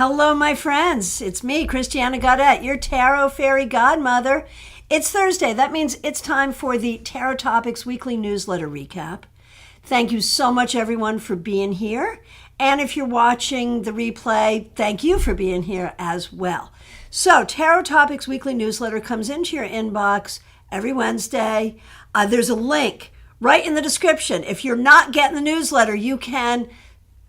Hello, my friends. It's me, Christiana Gaudet, your tarot fairy godmother. It's Thursday. That means it's time for the Tarot Topics Weekly Newsletter recap. Thank you so much, everyone, for being here. And if you're watching the replay, thank you for being here as well. So, Tarot Topics Weekly Newsletter comes into your inbox every Wednesday. There's a link right in the description. If you're not getting the newsletter, you can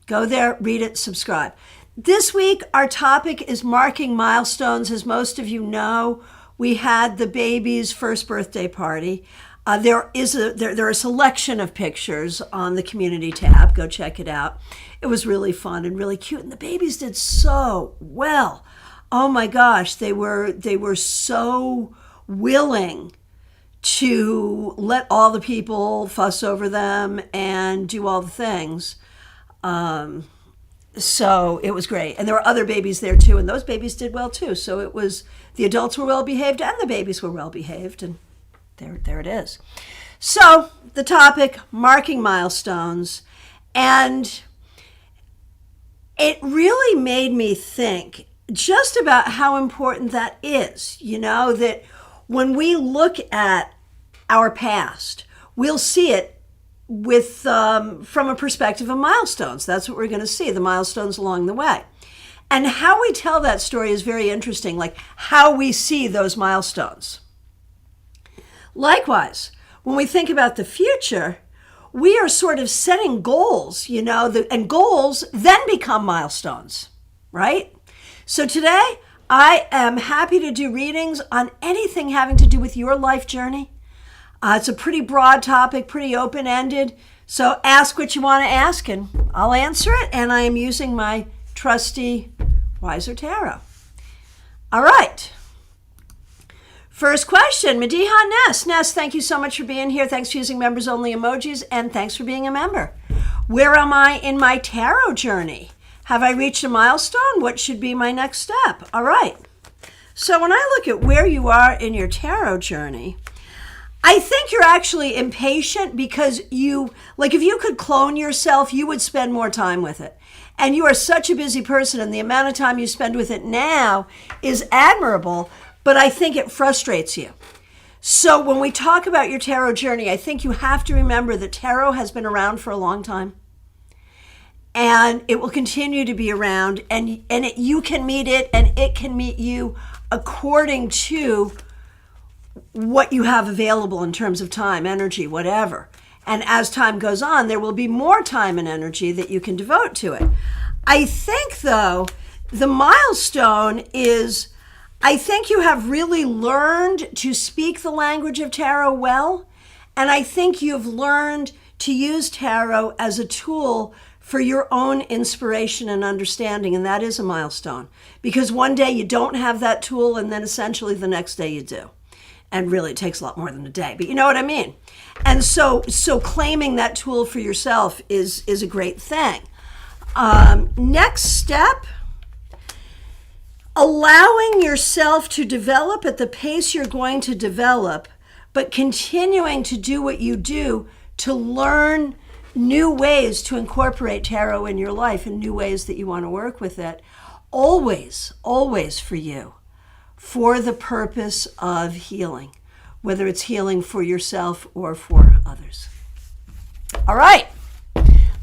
go there, read it, subscribe. This week, our topic is marking milestones. As most of you know, we had the baby's first birthday party. There are a selection of pictures on the community tab. Go check it out. It was really fun and really cute, and the babies did so well. Oh my gosh, they were so willing to let all the people fuss over them and do all the things. So it was great. And there were other babies there too, and those babies did well too. So it was, the adults were well behaved and the babies were well behaved, and there it is. So the topic, marking milestones, and it really made me think just about how important that is. You know, that when we look at our past, we'll see it with from a perspective of milestones. That's what we're going to see, the milestones along the way. And how we tell that story is very interesting, like how we see those milestones. Likewise, when we think about the future, we are sort of setting goals, you know, and goals then become milestones, right? So today, I am happy to do readings on anything having to do with your life journey. It's a pretty broad topic, pretty open-ended. So ask what you want to ask, and I'll answer it. And I am using my trusty Wiser Tarot. All right. First question, Mediha Ness. Ness, thank you so much for being here. Thanks for using members-only emojis, and thanks for being a member. Where am I in my tarot journey? Have I reached a milestone? What should be my next step? All right. So when I look at where you are in your tarot journey, I think you're actually impatient because if you could clone yourself, you would spend more time with it. And you are such a busy person, and the amount of time you spend with it now is admirable, but I think it frustrates you. So when we talk about your tarot journey, I think you have to remember that tarot has been around for a long time. And it will continue to be around, and you can meet it, and it can meet you according to what you have available in terms of time, energy, whatever. And as time goes on, there will be more time and energy that you can devote to it. I think, though, the milestone is, I think you have really learned to speak the language of tarot well, and I think you've learned to use tarot as a tool for your own inspiration and understanding, and that is a milestone. Because one day you don't have that tool, and then essentially the next day you do. And really, it takes a lot more than a day, but you know what I mean? And so claiming that tool for yourself is a great thing. Next step, allowing yourself to develop at the pace you're going to develop, but continuing to do what you do to learn new ways to incorporate tarot in your life and new ways that you want to work with it. Always, always for you. For the purpose of healing, whether it's healing for yourself or for others. All right,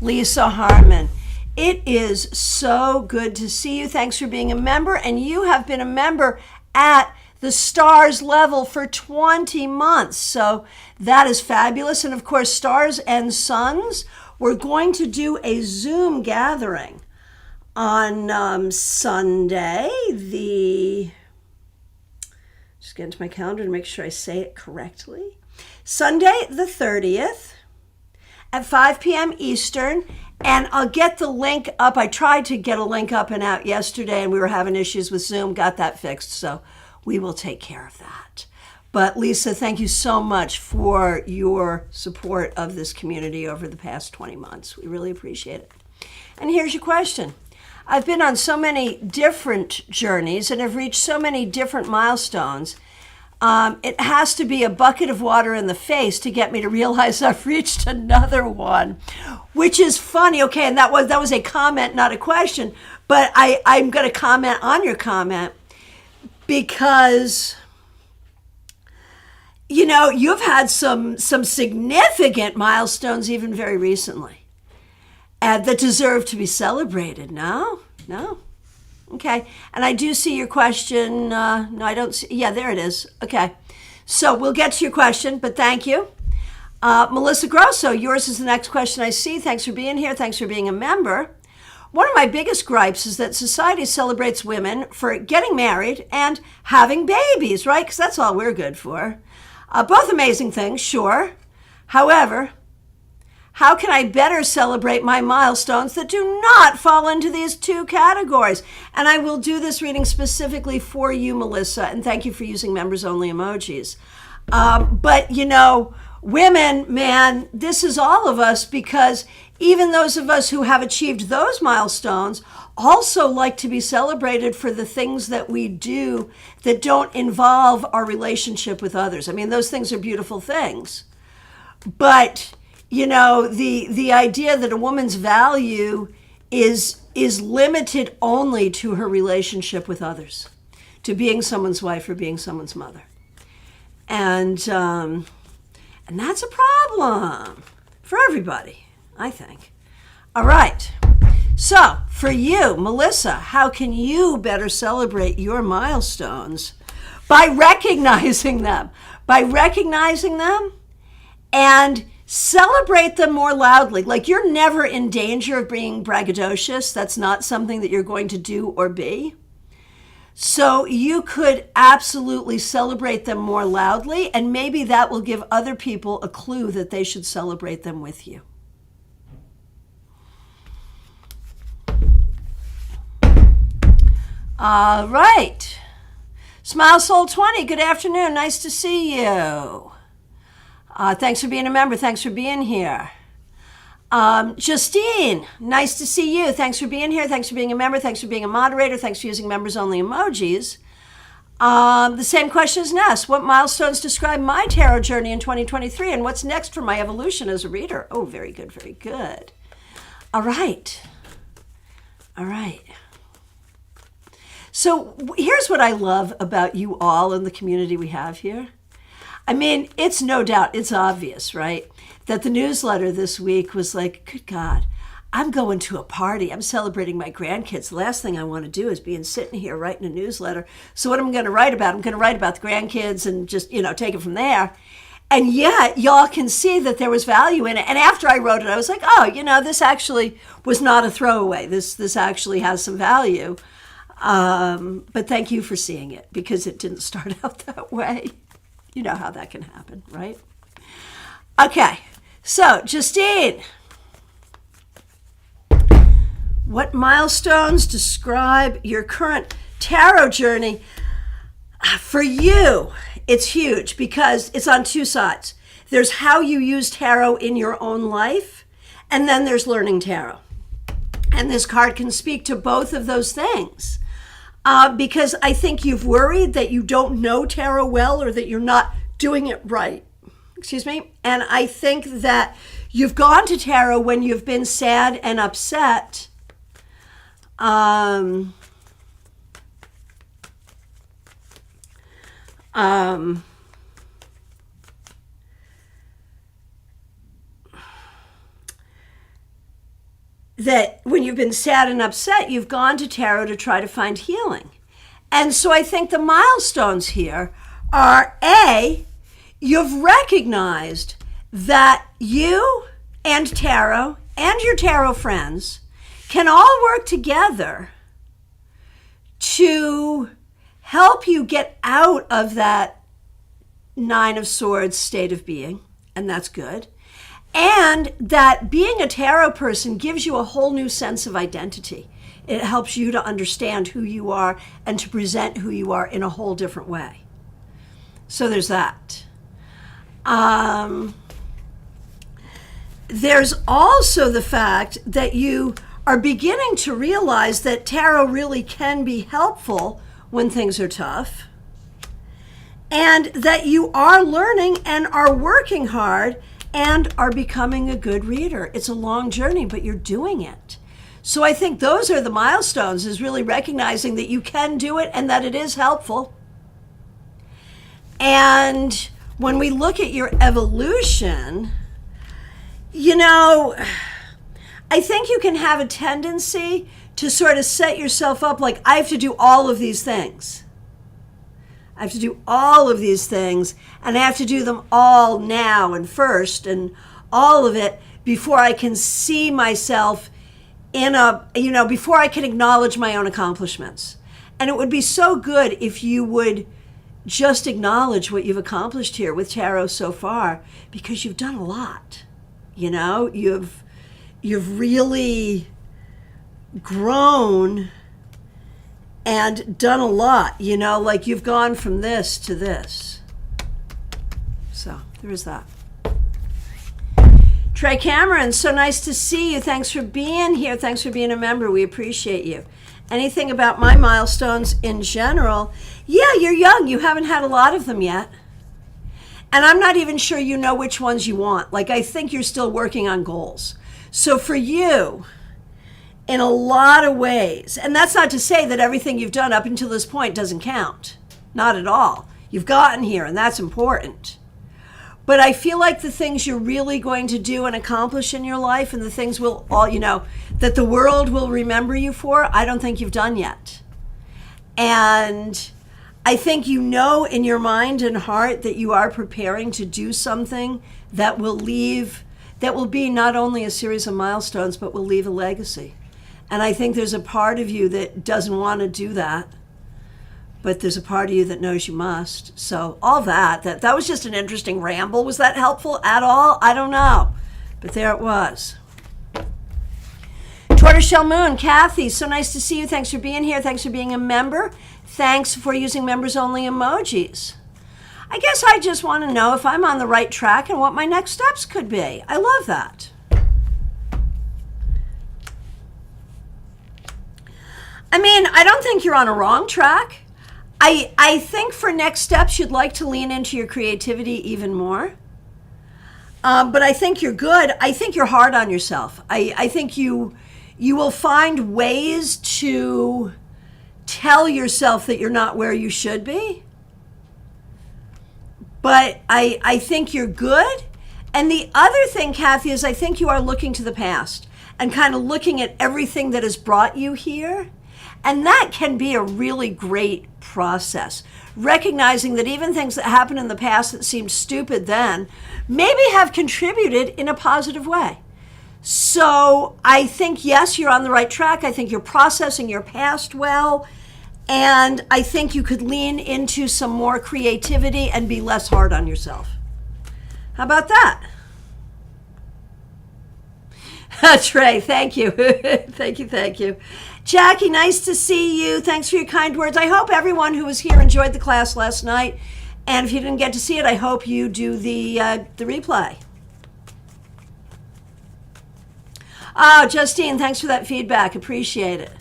Lisa Harmon, it is so good to see you. Thanks for being a member, and you have been a member at the stars level for 20 months. So that is fabulous. And of course, Stars and Suns, we're going to do a Zoom gathering on Sunday, just get into my calendar to make sure I say it correctly. Sunday the 30th at 5 p.m. Eastern, and I'll get the link up. I tried to get a link up and out yesterday, and we were having issues with Zoom. Got that fixed, so we will take care of that. But Lisa, thank you so much for your support of this community over the past 20 months. We really appreciate it. And here's your question. I've been on so many different journeys and have reached so many different milestones. It has to be a bucket of water in the face to get me to realize I've reached another one, which is funny. Okay, and that was a comment, not a question, but I'm going to comment on your comment because, you know, you've had some significant milestones even very recently that deserve to be celebrated. No? Okay, and I do see your question. No, I don't see. Yeah, there it is. Okay, so we'll get to your question, but thank you. Melissa Grosso, yours is the next question I see. Thanks for being here. Thanks for being a member. One of my biggest gripes is that society celebrates women for getting married and having babies, right? Because that's all we're good for. Both amazing things, sure. However, how can I better celebrate my milestones that do not fall into these two categories? And I will do this reading specifically for you, Melissa, and thank you for using members-only emojis. But, you know, women, man, this is all of us, because even those of us who have achieved those milestones also like to be celebrated for the things that we do that don't involve our relationship with others. I mean, those things are beautiful things. But you know, the idea that a woman's value is limited only to her relationship with others, to being someone's wife or being someone's mother. And that's a problem for everybody, I think. All right. So for you, Melissa, how can you better celebrate your milestones? By recognizing them. And celebrate them more loudly. Like, you're never in danger of being braggadocious. That's not something that you're going to do or be. So you could absolutely celebrate them more loudly, and maybe that will give other people a clue that they should celebrate them with you. All right. Smile Soul 20, good afternoon. Nice to see you. Thanks for being a member. Thanks for being here. Justine, nice to see you. Thanks for being here. Thanks for being a member. Thanks for being a moderator. Thanks for using members-only emojis. The same question as Ness. What milestones describe my tarot journey in 2023, and what's next for my evolution as a reader? Oh, very good, very good. All right. So here's what I love about you all and the community we have here. I mean, it's no doubt, it's obvious, right, that the newsletter this week was like, good God, I'm going to a party. I'm celebrating my grandkids. The last thing I want to do is be sitting here writing a newsletter. So what am I going to write about? I'm going to write about the grandkids and just, you know, take it from there. And yet, y'all can see that there was value in it. And after I wrote it, I was like, oh, you know, this actually was not a throwaway. This actually has some value. But thank you for seeing it, because it didn't start out that way. You know how that can happen, right? Okay, so Justine, what milestones describe your current tarot journey? For you, it's huge because it's on two sides. There's how you use tarot in your own life, and then there's learning tarot. And this card can speak to both of those things. Because I think you've worried that you don't know tarot well, or that you're not doing it right. Excuse me. And I think that you've gone to tarot when you've been sad and upset. That when you've been sad and upset, you've gone to tarot to try to find healing. And so I think the milestones here are, A, you've recognized that you and tarot and your tarot friends can all work together to help you get out of that Nine of Swords state of being, and that's good. And that being a tarot person gives you a whole new sense of identity. It helps you to understand who you are and to present who you are in a whole different way. So there's that. There's also the fact that you are beginning to realize that tarot really can be helpful when things are tough. and that you are learning and are working hard and are becoming a good reader. It's a long journey, but you're doing it. So I think those are the milestones, is really recognizing that you can do it and that it is helpful. And when we look at your evolution, you know, I think you can have a tendency to sort of set yourself up like, I have to do all of these things. I have to do all of these things, and I have to do them all now and first, and all of it before I can see myself in before I can acknowledge my own accomplishments. And it would be so good if you would just acknowledge what you've accomplished here with tarot so far, because you've done a lot. You know, you've really grown and done a lot, you know, like you've gone from this to this. So there is that. Trey Cameron, so nice to see you. Thanks for being here. Thanks for being a member. We appreciate you. Anything about my milestones in general? Yeah, you're young. You haven't had a lot of them yet. And I'm not even sure you know which ones you want. Like, I think you're still working on goals. So for you, in a lot of ways, and that's not to say that everything you've done up until this point doesn't count. Not at all. You've gotten here, and that's important. But I feel like the things you're really going to do and accomplish in your life, and the things will all, that the world will remember you for, I don't think you've done yet. And I think you know in your mind and heart that you are preparing to do something that will be not only a series of milestones, but will leave a legacy. And I think there's a part of you that doesn't want to do that, but there's a part of you that knows you must. So all that was just an interesting ramble. Was that helpful at all? I don't know, but there it was. Tortoiseshell Moon, Kathy, so nice to see you. Thanks for being here. Thanks for being a member. Thanks for using members-only emojis. I guess I just want to know if I'm on the right track and what my next steps could be. I love that. I mean, I don't think you're on a wrong track. I think for next steps, you'd like to lean into your creativity even more. But I think you're good. I think you're hard on yourself. I think you will find ways to tell yourself that you're not where you should be. But I think you're good. And the other thing, Kathy, is I think you are looking to the past and kind of looking at everything that has brought you here. And that can be a really great process. Recognizing that even things that happened in the past that seemed stupid then maybe have contributed in a positive way. So I think, yes, you're on the right track. I think you're processing your past well. And I think you could lean into some more creativity and be less hard on yourself. How about that? Trey, thank you. Thank you. Jackie, nice to see you. Thanks for your kind words. I hope everyone who was here enjoyed the class last night. And if you didn't get to see it, I hope you do the replay. Oh, Justine, thanks for that feedback. Appreciate it.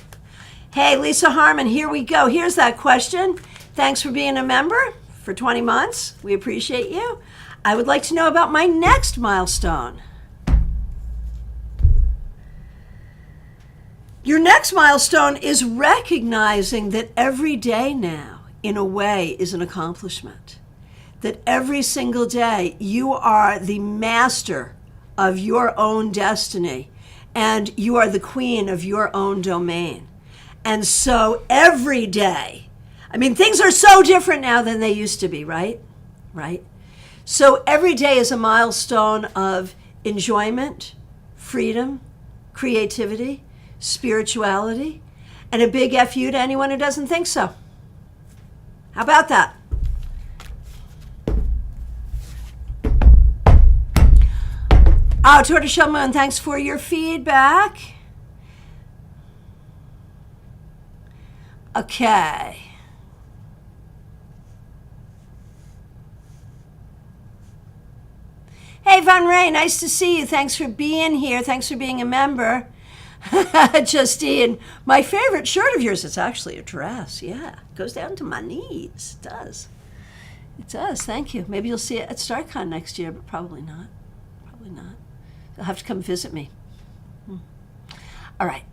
Hey, Lisa Harmon, here we go. Here's that question. Thanks for being a member for 20 months. We appreciate you. I would like to know about my next milestone. Your next milestone is recognizing that every day now, in a way, is an accomplishment. That every single day you are the master of your own destiny and you are the queen of your own domain. And so every day, I mean, things are so different now than they used to be, right? Right? So every day is a milestone of enjoyment, freedom, creativity, spirituality, and a big F you to anyone who doesn't think so. How about that? Oh, Tortoiseshell Moon, thanks for your feedback. Okay. Hey, Von Ray, nice to see you. Thanks for being here. Thanks for being a member. Justine, my favorite shirt of yours, it's actually a dress. Yeah, it goes down to my knees. It does. It does. Thank you. Maybe you'll see it at StarCon next year, but probably not. Probably not. You'll have to come visit me. All right.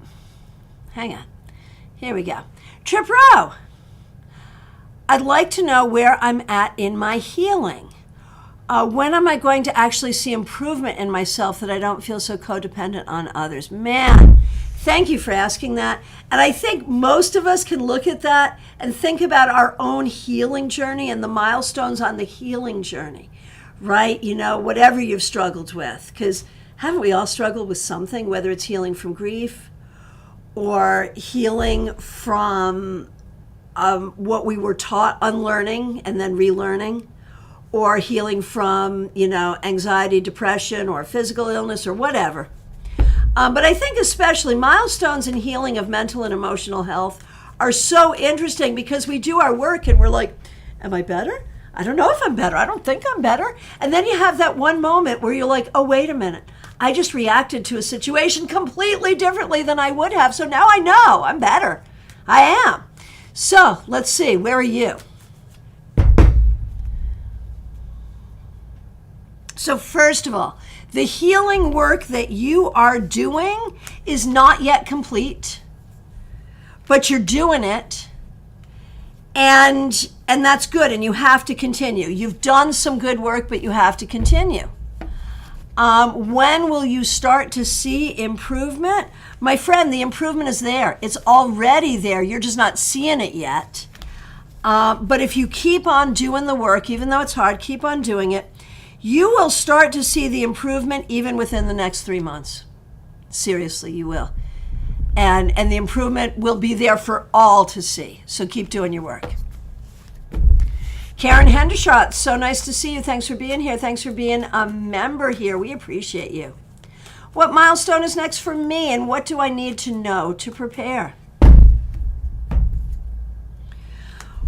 Hang on. Here we go. Trip Row. I'd like to know where I'm at in my healing. When am I going to actually see improvement in myself that I don't feel so codependent on others? Man, thank you for asking that. And I think most of us can look at that and think about our own healing journey and the milestones on the healing journey, right? You know, whatever you've struggled with. Because haven't we all struggled with something, whether it's healing from grief or healing from what we were taught, unlearning and then relearning, or healing from, anxiety, depression, or physical illness, or whatever. But I think especially milestones in healing of mental and emotional health are so interesting because we do our work and we're like, am I better? I don't know if I'm better. I don't think I'm better. And then you have that one moment where you're like, oh, wait a minute. I just reacted to a situation completely differently than I would have. So now I know I'm better. I am. So let's see. Where are you? So first of all, the healing work that you are doing is not yet complete, but you're doing it, and that's good, and you have to continue. You've done some good work, but you have to continue. When will you start to see improvement? My friend, the improvement is there. It's already there. You're just not seeing it yet. But if you keep on doing the work, even though it's hard, keep on doing it, you will start to see the improvement even within the next 3 months. Seriously, you will. And the improvement will be there for all to see. So keep doing your work. Karen Hendershot, so nice to see you. Thanks for being here. Thanks for being a member here. We appreciate you. What milestone is next for me, and what do I need to know to prepare?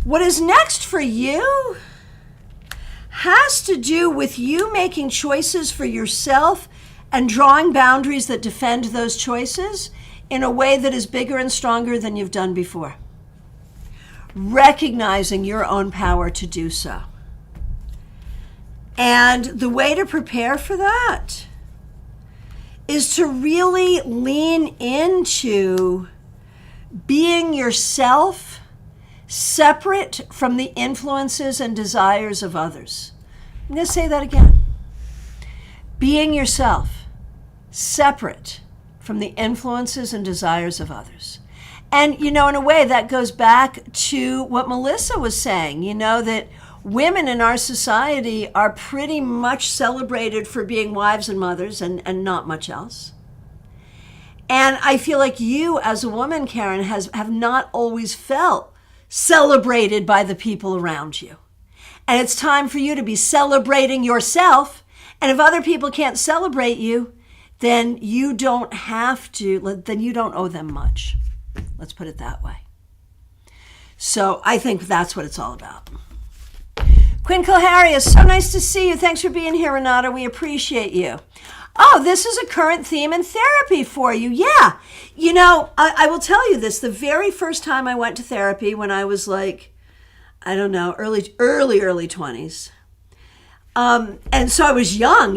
What is next for you has to do with you making choices for yourself and drawing boundaries that defend those choices in a way that is bigger and stronger than you've done before. Recognizing your own power to do so. And the way to prepare for that is to really lean into being yourself, separate from the influences and desires of others. I'm going to say that again. Being yourself, separate from the influences and desires of others. And, in a way that goes back to what Melissa was saying, that women in our society are pretty much celebrated for being wives and mothers and not much else. And I feel like you as a woman, Karen, have not always felt celebrated by the people around you. And it's time for you to be celebrating yourself. And if other people can't celebrate you, then you don't have to, then you don't owe them much. Let's put it that way. So I think that's what it's all about. Quinn Kilharius, so nice to see you. Thanks for being here, Renata. We appreciate you. Oh, this is a current theme in therapy for you. Yeah. I will tell you this. The very first time I went to therapy when I was like, I don't know, early 20s. And so I was young.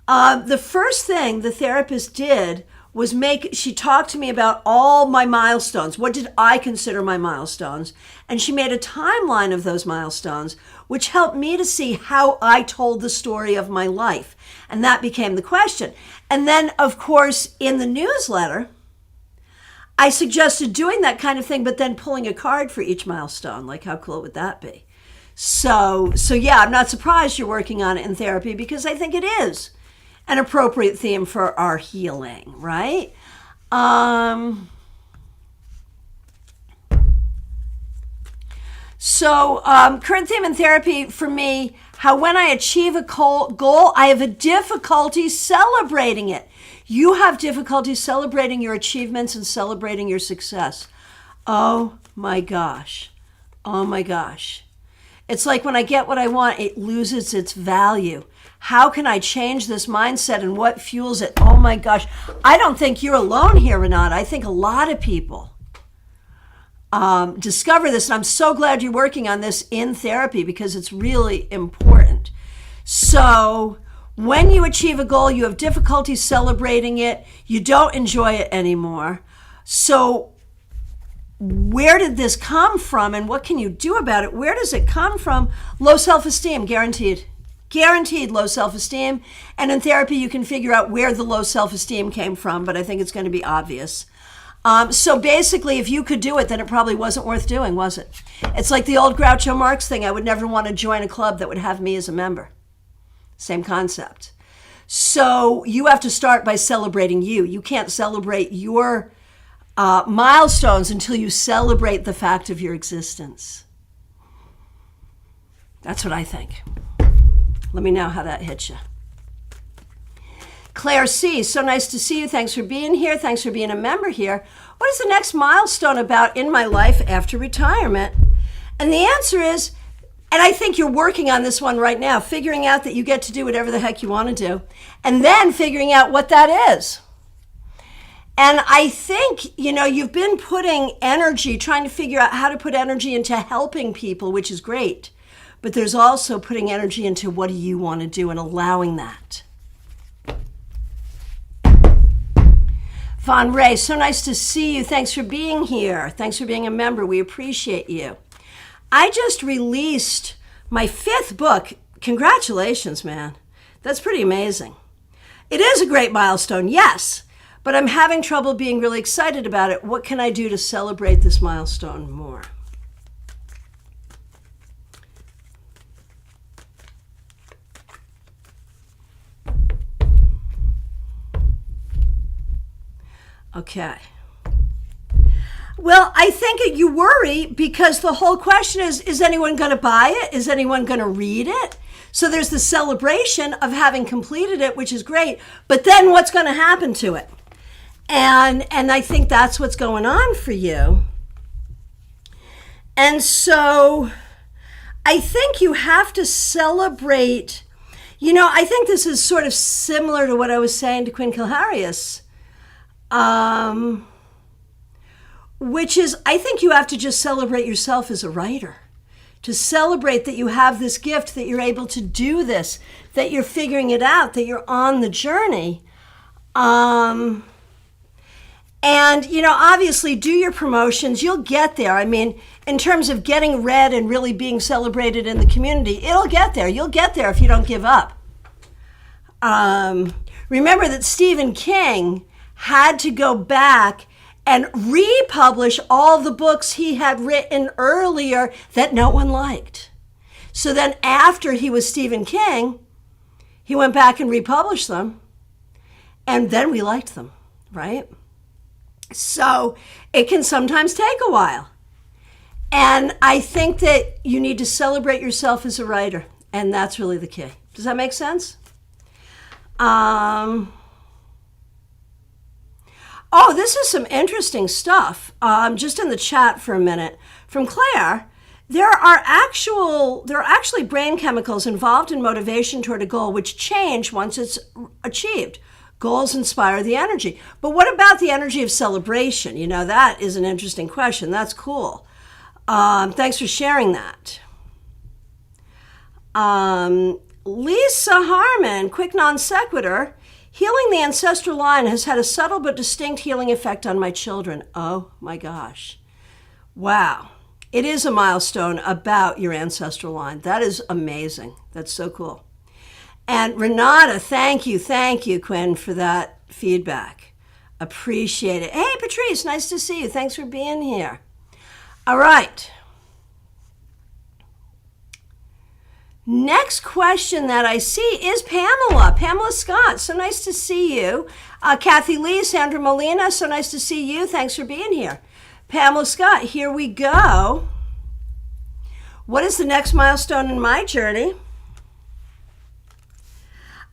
The first thing the therapist did was she talked to me about all my milestones. What did I consider my milestones? And she made a timeline of those milestones, which helped me to see how I told the story of my life. And that became the question. And then, of course, in the newsletter, I suggested doing that kind of thing, but then pulling a card for each milestone. Like, how cool would that be? So yeah, I'm not surprised you're working on it in therapy because I think it is an appropriate theme for our healing, right? Current theme in therapy for me, how when I achieve a goal, I have a difficulty celebrating it. You have difficulty celebrating your achievements and celebrating your success. Oh my gosh. It's like when I get what I want, it loses its value. How can I change this mindset and what fuels it? Oh my gosh. I don't think you're alone here, Renata. I think a lot of people discover this. And I'm so glad you're working on this in therapy because it's really important. So when you achieve a goal, you have difficulty celebrating it. You don't enjoy it anymore. So where did this come from and what can you do about it? Where does it come from? Low self-esteem, guaranteed. Guaranteed low self-esteem. And in therapy, you can figure out where the low self-esteem came from, but I think it's going to be obvious. So basically, if you could do it, then it probably wasn't worth doing, was it? It's like the old Groucho Marx thing. I would never want to join a club that would have me as a member. Same concept. So you have to start by celebrating you. You can't celebrate your milestones until you celebrate the fact of your existence. That's what I think. Let me know how that hits you. Claire C., so nice to see you. Thanks for being here. Thanks for being a member here. What is the next milestone about in my life after retirement? And the answer is, and I think you're working on this one right now, figuring out that you get to do whatever the heck you want to do, and then figuring out what that is. And I think, you've been putting energy, trying to figure out how to put energy into helping people, which is great. But there's also putting energy into what do you want to do and allowing that. Von Ray, so nice to see you. Thanks for being here. Thanks for being a member. We appreciate you. I just released my 5th book. Congratulations, man. That's pretty amazing. It is a great milestone, yes, but I'm having trouble being really excited about it. What can I do to celebrate this milestone more? Okay. Well, I think you worry because the whole question is anyone going to buy it? Is anyone going to read it? So there's the celebration of having completed it, which is great. But then what's going to happen to it? And I think that's what's going on for you. And so I think you have to celebrate. I think this is sort of similar to what I was saying to Quinn Kilharius. Which is, I think you have to just celebrate yourself as a writer. To celebrate that you have this gift, that you're able to do this, that you're figuring it out, that you're on the journey. And, obviously do your promotions. You'll get there. I mean, in terms of getting read and really being celebrated in the community, it'll get there. You'll get there if you don't give up. Remember that Stephen King had to go back and republish all the books he had written earlier that no one liked. So then after he was Stephen King, he went back and republished them, and then we liked them, right? So it can sometimes take a while. And I think that you need to celebrate yourself as a writer, and that's really the key. Does that make sense? Oh, this is some interesting stuff. Just in the chat for a minute. From Claire, there are actually brain chemicals involved in motivation toward a goal which change once it's achieved. Goals inspire the energy. But what about the energy of celebration? That is an interesting question. That's cool. Thanks for sharing that. Lisa Harmon, quick non sequitur. Healing the ancestral line has had a subtle but distinct healing effect on my children. Oh my gosh. Wow. It is a milestone about your ancestral line. That is amazing. That's so cool. And Renata, thank you, Quinn, for that feedback. Appreciate it. Hey, Patrice, nice to see you. Thanks for being here. All right. Next question that I see is Pamela. Pamela Scott, so nice to see you. Kathy Lee, Sandra Molina, so nice to see you. Thanks for being here. Pamela Scott, here we go. What is the next milestone in my journey?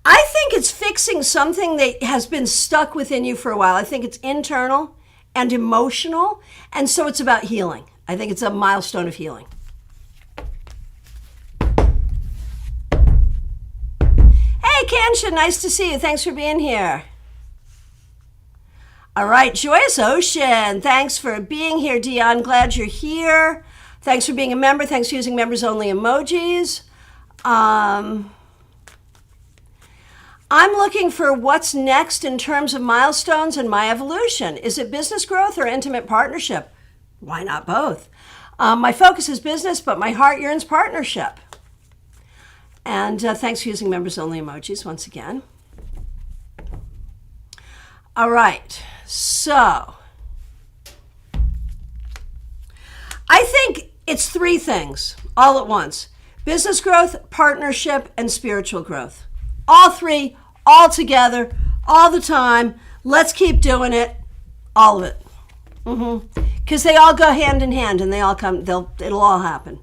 I think it's fixing something that has been stuck within you for a while. I think it's internal and emotional, and so it's about healing. I think it's a milestone of healing. Hey, Kansha, nice to see you. Thanks for being here. All right, Joyous Ocean. Thanks for being here, Dion. Glad you're here. Thanks for being a member. Thanks for using members only emojis. I'm looking for what's next in terms of milestones and my evolution. Is it business growth or intimate partnership? Why not both? My focus is business, but my heart yearns partnership. And thanks for using members only emojis once again. All right, so I think it's three things all at once: business growth, partnership, and spiritual growth. All three, all together, all the time. Let's keep doing it, all of it. Because they all go hand in hand, and it'll all happen.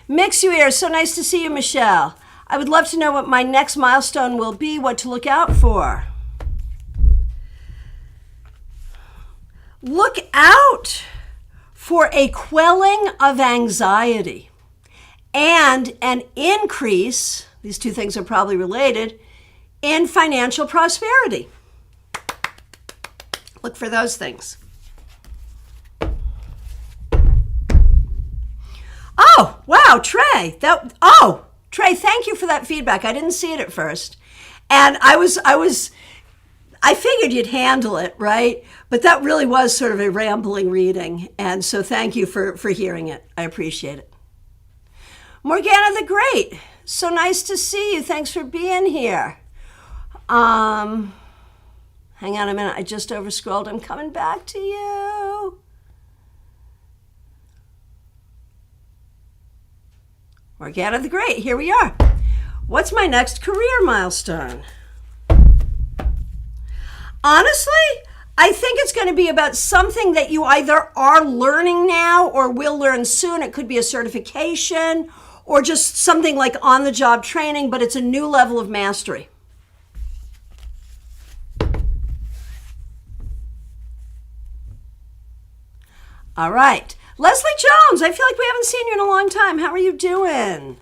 Mix you ears. So nice to see you, Michelle. I would love to know what my next milestone will be, what to look out for. Look out for a quelling of anxiety and an increase, these two things are probably related, in financial prosperity. Look for those things. Oh, wow, Trey. Trey, thank you for that feedback. I didn't see it at first. And I figured you'd handle it, right? But that really was sort of a rambling reading. And so thank you for hearing it. I appreciate it. Morgana the Great, so nice to see you. Thanks for being here. Hang on a minute. I just overscrolled. I'm coming back to you. Morgana the Great, here we are. What's my next career milestone? Honestly, I think it's going to be about something that you either are learning now or will learn soon. It could be a certification or just something like on-the-job training, but it's a new level of mastery. All right. Leslie Jones, I feel like we haven't seen you in a long time. How are you doing?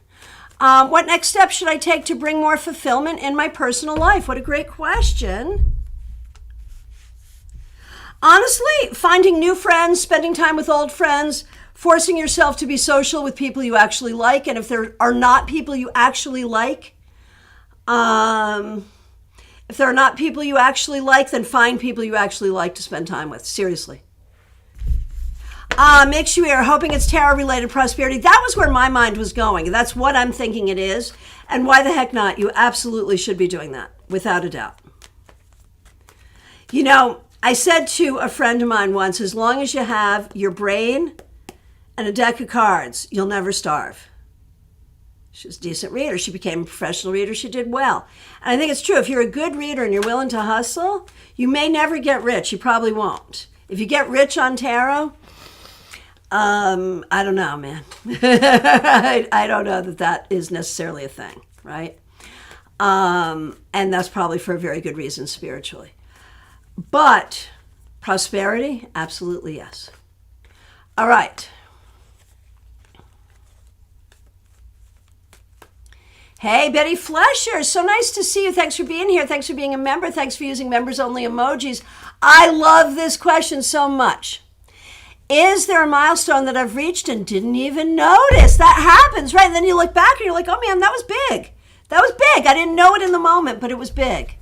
What next steps should I take to bring more fulfillment in my personal life? What a great question. Honestly, finding new friends, spending time with old friends, forcing yourself to be social with people you actually like. And if there are not people you actually like, then find people you actually like to spend time with. Seriously. Mix you here, hoping it's tarot-related prosperity. That was where my mind was going. That's what I'm thinking it is. And why the heck not? You absolutely should be doing that, without a doubt. You know, I said to a friend of mine once, as long as you have your brain and a deck of cards, you'll never starve. She was a decent reader. She became a professional reader. She did well. And I think it's true. If you're a good reader and you're willing to hustle, you may never get rich. You probably won't. If you get rich on tarot, I don't know, man. I don't know that is necessarily a thing, right? And that's probably for a very good reason spiritually. But prosperity, absolutely yes. All right. Hey, Betty Flesher, so nice to see you. Thanks for being here. Thanks for being a member. Thanks for using members only emojis. I love this question so much. Is there a milestone that I've reached and didn't even notice? That happens, right? And then you look back and you're like, oh man, that was big. That was big. I didn't know it in the moment, but it was big.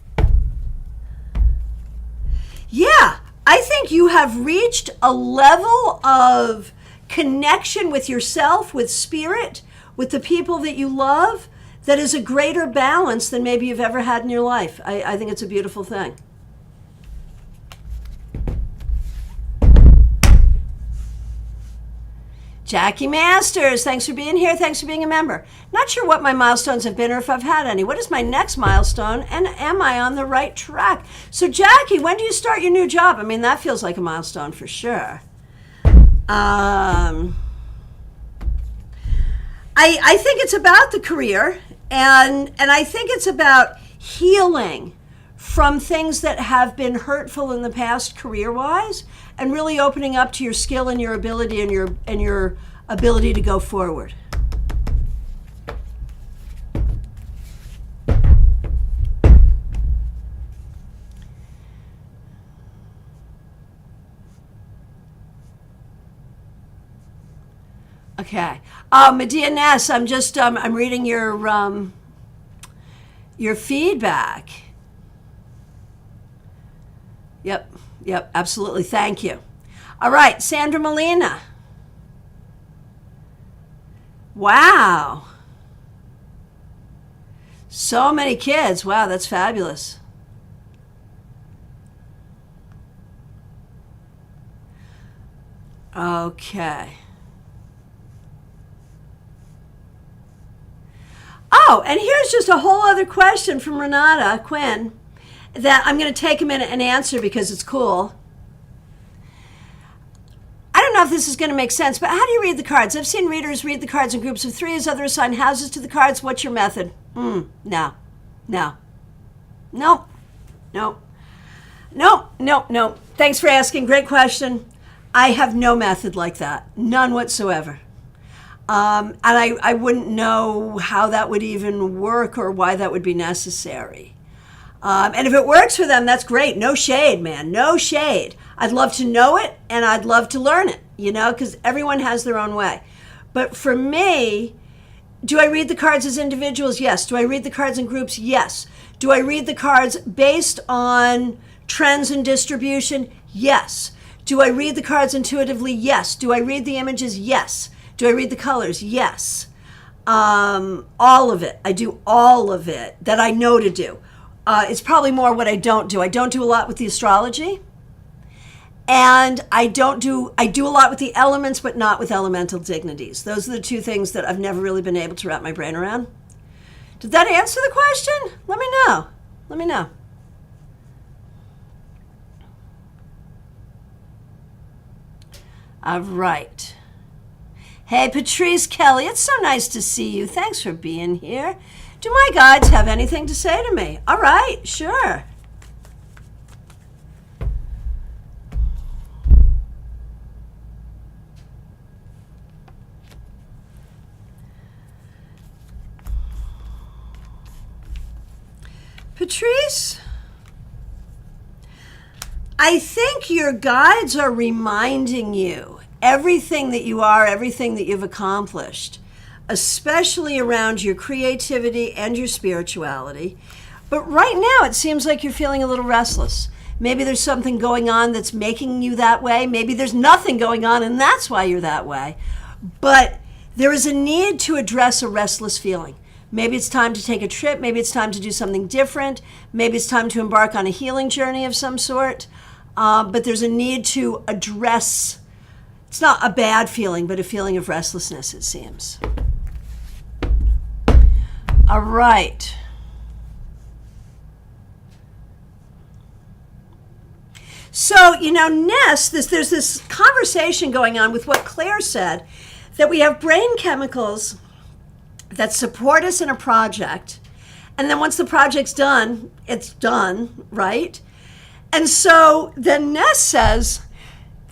Yeah, I think you have reached a level of connection with yourself, with spirit, with the people that you love, that is a greater balance than maybe you've ever had in your life. I think it's a beautiful thing. Jackie Masters, thanks for being here. Thanks for being a member. Not sure what my milestones have been or if I've had any. What is my next milestone? And am I on the right track? So Jackie, when do you start your new job? I mean, that feels like a milestone for sure. I think it's about the career and I think it's about healing from things that have been hurtful in the past career-wise and really opening up to your skill and your ability and your ability to go forward. Okay. Medea Ness, I'm just I'm reading your feedback. Yep, absolutely. Thank you. All right, Sandra Molina. Wow. So many kids. Wow, that's fabulous. Okay. Oh, and here's just a whole other question from Renata Quinn that I'm going to take a minute and answer because it's cool. I don't know if this is going to make sense, but how do you read the cards? I've seen readers read the cards in groups of 3 as others assign houses to the cards. What's your method? No. Thanks for asking. Great question. I have no method like that. None whatsoever. And I wouldn't know how that would even work or why that would be necessary. And if it works for them, that's great. No shade, man. No shade. I'd love to know it and I'd love to learn it, because everyone has their own way. But for me, do I read the cards as individuals? Yes. Do I read the cards in groups? Yes. Do I read the cards based on trends and distribution? Yes. Do I read the cards intuitively? Yes. Do I read the images? Yes. Do I read the colors? Yes. All of it. I do all of it that I know to do. It's probably more what I don't do. I don't do a lot with the astrology. And I do a lot with the elements, but not with elemental dignities. Those are the two things that I've never really been able to wrap my brain around. Did that answer the question? Let me know. All right. Hey, Patrice Kelly, it's so nice to see you. Thanks for being here. Do my guides have anything to say to me? All right, sure. Patrice, I think your guides are reminding you everything that you are, everything that you've accomplished, especially around your creativity and your spirituality. But right now, it seems like you're feeling a little restless. Maybe there's something going on that's making you that way. Maybe there's nothing going on and that's why you're that way. But there is a need to address a restless feeling. Maybe it's time to take a trip. Maybe it's time to do something different. Maybe it's time to embark on a healing journey of some sort. But there's a need to address, it's not a bad feeling, but a feeling of restlessness, it seems. All right. So, Ness, there's this conversation going on with what Claire said, that we have brain chemicals that support us in a project. And then once the project's done, it's done, right? And so then Ness says,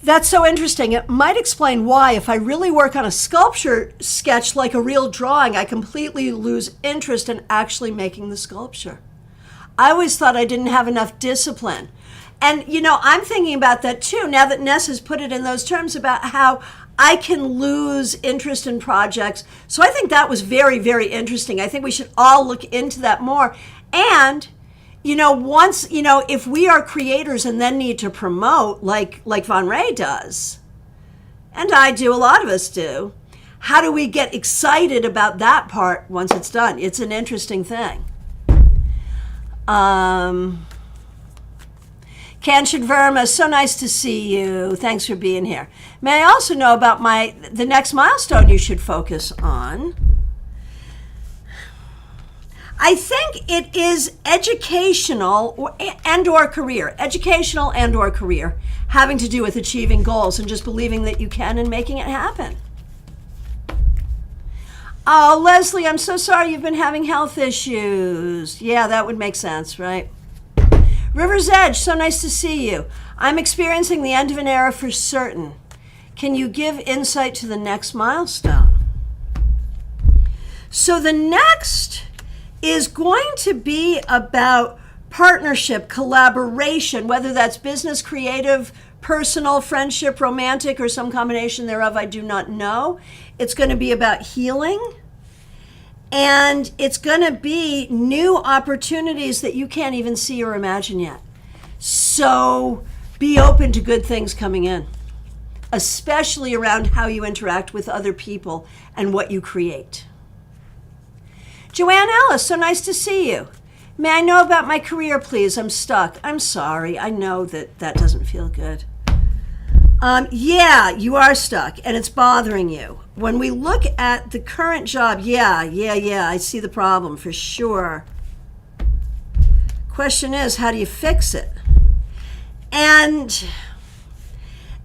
that's so interesting. It might explain why, if I really work on a sculpture sketch like a real drawing, I completely lose interest in actually making the sculpture. I always thought I didn't have enough discipline. And, I'm thinking about that too, now that Ness has put it in those terms about how I can lose interest in projects. So I think that was very, very interesting. I think we should all look into that more. And, once, if we are creators and then need to promote, like Von Ray does, and I do, a lot of us do, how do we get excited about that part once it's done? It's an interesting thing. Kanchid Verma, so nice to see you. Thanks for being here. May I also know about the next milestone you should focus on? I think it is educational and or career. Educational and or career, having to do with achieving goals and just believing that you can and making it happen. Oh, Leslie, I'm so sorry you've been having health issues. Yeah, that would make sense, right? River's Edge, so nice to see you. I'm experiencing the end of an era for certain. Can you give insight to the next milestone? So the next is going to be about partnership, collaboration, whether that's business, creative, personal, friendship, romantic, or some combination thereof, I do not know. It's going to be about healing. And it's going to be new opportunities that you can't even see or imagine yet. So be open to good things coming in, especially around how you interact with other people and what you create. Joanne Ellis, so nice to see you. May I know about my career, please? I'm stuck. I'm sorry. I know that doesn't feel good. Yeah, you are stuck and it's bothering you. When we look at the current job, yeah, I see the problem for sure. Question is, how do you fix it? And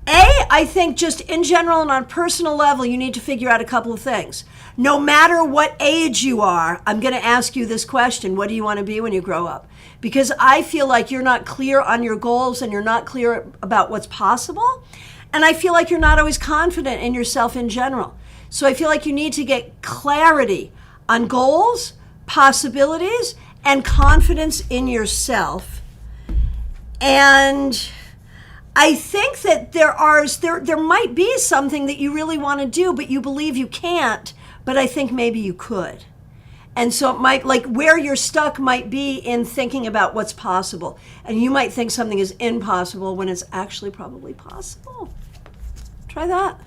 I think just in general and on a personal level, you need to figure out a couple of things. No matter what age you are, I'm going to ask you this question. What do you want to be when you grow up? Because I feel like you're not clear on your goals and you're not clear about what's possible. And I feel like you're not always confident in yourself in general. So I feel like you need to get clarity on goals, possibilities, and confidence in yourself. And I think that there might be something that you really want to do, but you believe you can't, but I think maybe you could. And so it might, like where you're stuck might be in thinking about what's possible. And you might think something is impossible when it's actually probably possible. Try that.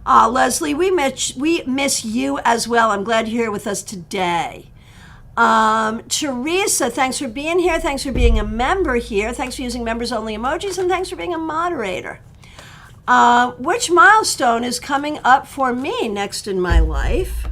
Leslie, we miss you as well. I'm glad you're here with us today. Teresa, thanks for being here. Thanks for being a member here. Thanks for using members only emojis, and thanks for being a moderator. Which milestone is coming up for me next in my life?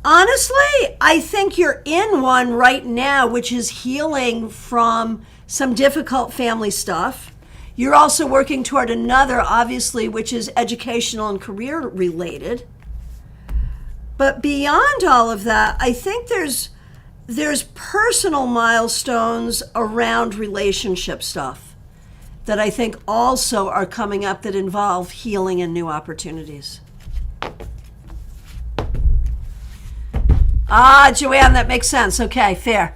Honestly, I think you're in one right now, which is healing from some difficult family stuff. You're also working toward another, obviously, which is educational and career related. But beyond all of that, I think there's personal milestones around relationship stuff that I think also are coming up that involve healing and new opportunities. Joanne, that makes sense. Okay, fair.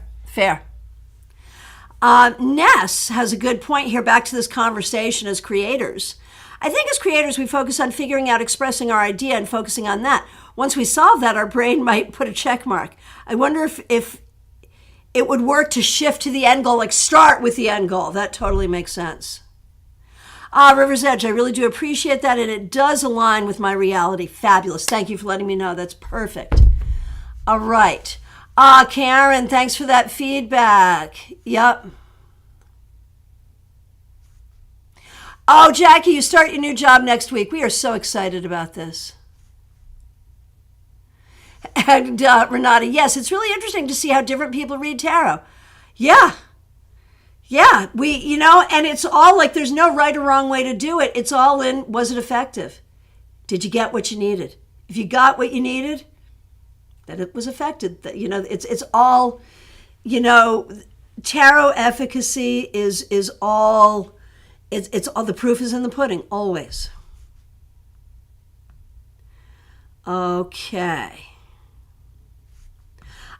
Ness has a good point here, back to this conversation as creators. I think as creators, we focus on figuring out, expressing our idea and focusing on that. Once we solve that, our brain might put a check mark. I wonder if it would work to shift to the end goal, like start with the end goal. That totally makes sense. River's Edge, I really do appreciate that, and it does align with my reality. Fabulous. Thank you for letting me know. That's perfect. All right. Karen, thanks for that feedback. Yep. Oh, Jackie, you start your new job next week. We are so excited about this. And Renata, yes, it's really interesting to see how different people read tarot. Yeah, and it's all like there's no right or wrong way to do it. It's all in, was it effective? Did you get what you needed? If you got what you needed, that it was effective. That, it's all, tarot efficacy is all, it's all, the proof is in the pudding, always. Okay.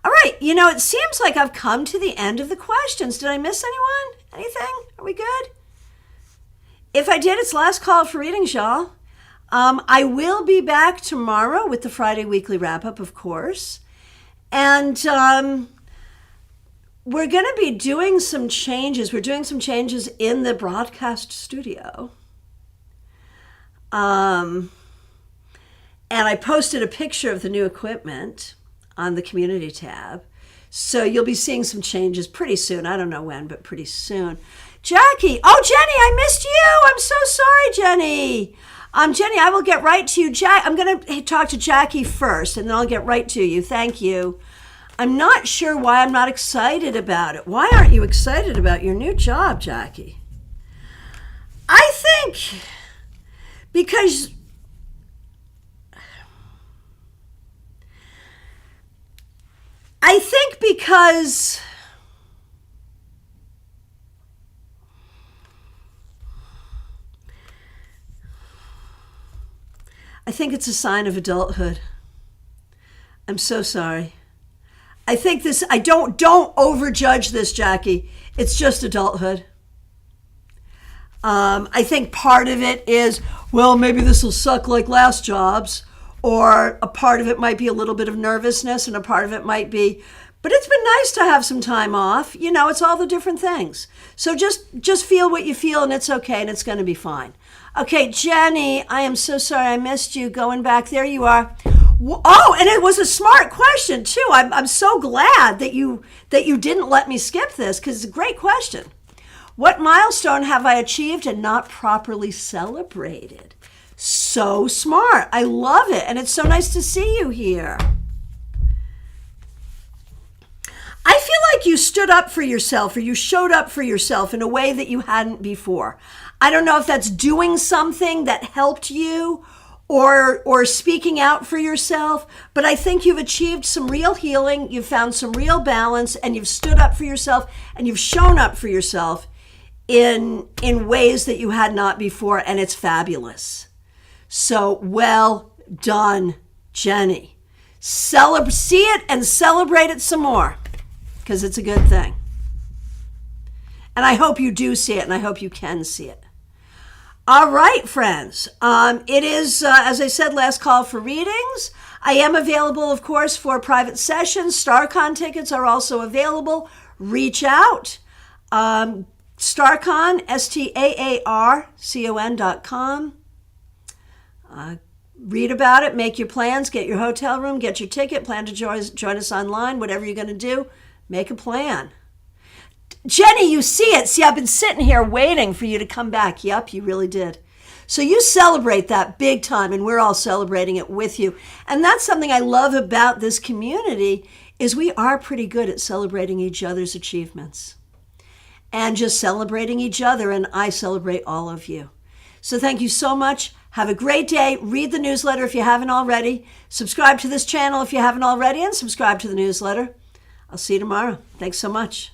All right, it seems like I've come to the end of the questions. Did I miss anyone? Anything? Are we good? If I did, it's last call for readings, y'all. I will be back tomorrow with the Friday weekly wrap-up, of course. And we're going to be doing some changes. We're doing some changes in the broadcast studio. And I posted a picture of the new equipment on the community tab. So you'll be seeing some changes pretty soon. I don't know when, but pretty soon. Jackie. Oh, Jenny, I missed you. I'm so sorry, Jenny. Jenny, I will get right to you. I'm going to talk to Jackie first, and then I'll get right to you. Thank you. I'm not sure why I'm not excited about it. Why aren't you excited about your new job, Jackie? I think because I think it's a sign of adulthood. I'm so sorry. I think this, I don't overjudge this, Jackie. It's just adulthood. I think part of it is, well, maybe this will suck like last jobs, or a part of it might be a little bit of nervousness, and a part of it might be, but it's been nice to have some time off. You know, it's all the different things. So just feel what you feel, and it's okay, and it's going to be fine. Okay, Jenny, I am so sorry I missed you. Going back, there you are. Oh, and it was a smart question too. I'm so glad that you didn't let me skip this, because it's a great question. What milestone have I achieved and not properly celebrated? So smart. I love it. And it's so nice to see you here. I feel like you stood up for yourself, or you showed up for yourself in a way that you hadn't before. I don't know if that's doing something that helped you, or speaking out for yourself, but I think you've achieved some real healing, you've found some real balance, and you've stood up for yourself, and you've shown up for yourself in ways that you had not before, and it's fabulous. So well done, Jenny. See it and celebrate it some more, because it's a good thing. And I hope you do see it, and I hope you can see it. All right, friends. It is, as I said, last call for readings. I am available, of course, for private sessions. StarCon tickets are also available. Reach out. StarCon, STAARCON.com. Read about it, make your plans, get your hotel room, get your ticket, plan to join us online, whatever you're going to do, make a plan. Jenny, you see it. See, I've been sitting here waiting for you to come back. Yep, you really did. So you celebrate that big time, and we're all celebrating it with you. And that's something I love about this community, is we are pretty good at celebrating each other's achievements. And just celebrating each other, and I celebrate all of you. So thank you so much. Have a great day. Read the newsletter if you haven't already. Subscribe to this channel if you haven't already, and subscribe to the newsletter. I'll see you tomorrow. Thanks so much.